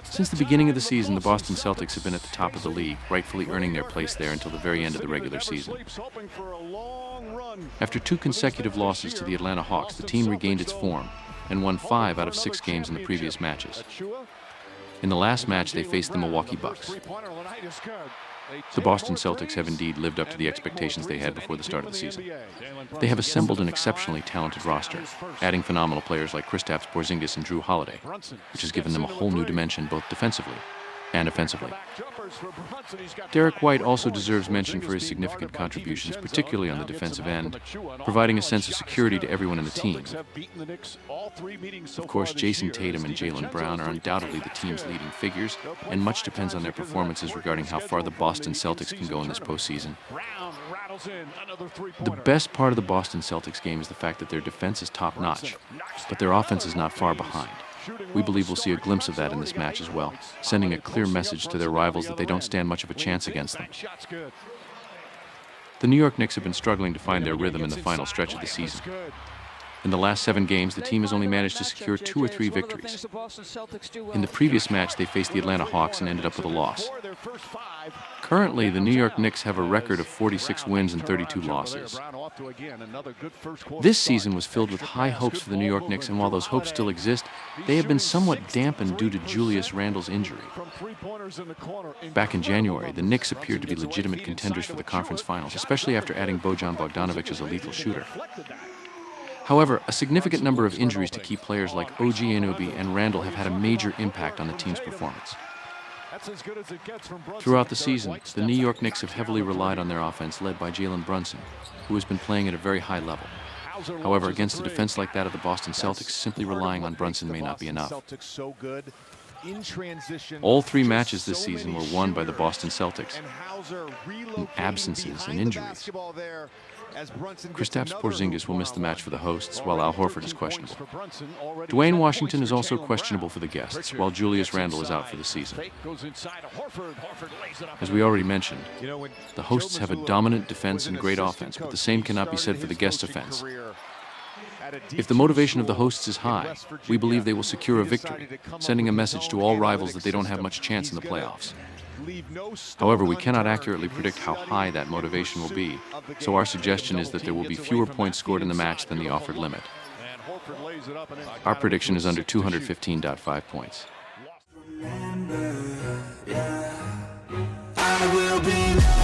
Since the beginning of the season, the Boston Celtics have been at the top of the league, rightfully earning their place there until the very end of the regular season. After 2 consecutive losses to the Atlanta Hawks, the team regained its form and won 5 out of 6 games in the previous matches. In the last match, they faced the Milwaukee Bucks. The Boston Celtics have indeed lived up to the expectations they had before the start of the season. They have assembled an exceptionally talented roster, adding phenomenal players like Kristaps Porzingis and Drew Holiday, which has given them a whole new dimension both defensively and offensively. Derek White also deserves mention for his significant contributions, particularly on the defensive end, providing a sense of security to everyone in the team. Of course, Jason Tatum and Jaylen Brown are undoubtedly the team's leading figures, and much depends on their performances regarding how far the Boston Celtics can go in this postseason. The best part of the Boston Celtics game is the fact that their defense is top-notch, but their offense is not far behind. We believe we'll see a glimpse of that in this match as well, sending a clear message to their rivals that they don't stand much of a chance against them. The New York Knicks have been struggling to find their rhythm in the final stretch of the season. In the last 7 games, the team has only managed to secure 2 or 3 victories. In the previous match, they faced the Atlanta Hawks and ended up with a loss. Currently, the New York Knicks have a record of 46 wins and 32 losses. This season was filled with high hopes for the New York Knicks, and while those hopes still exist, they have been somewhat dampened due to Julius Randle's injury. Back in January, the Knicks appeared to be legitimate contenders for the conference finals, especially after adding Bojan Bogdanovic as a lethal shooter. However, a significant number of injuries to key players like OG Anunoby and Randle have had a major impact on the team's performance. Throughout the season, the New York Knicks have heavily relied on their offense led by Jalen Brunson, who has been playing at a very high level. However, against a defense like that of the Boston Celtics, simply relying on Brunson may not be enough. All 3 matches this season were won by the Boston Celtics, in absences and injuries. Kristaps Porzingis will miss the match for the hosts, while Al Horford is questionable. Dwayne Washington is also questionable for the guests, while Julius Randle is out for the season. As we already mentioned, the hosts have a dominant defense and great offense, but the same cannot be said for the guest offense. If the motivation of the hosts is high, we believe they will secure a victory, sending a message to all rivals that they don't have much chance in the playoffs. However, we cannot accurately predict how high that motivation will be, so our suggestion is that there will be fewer points scored in the match than the offered limit. Our prediction is under 215.5 points. I will be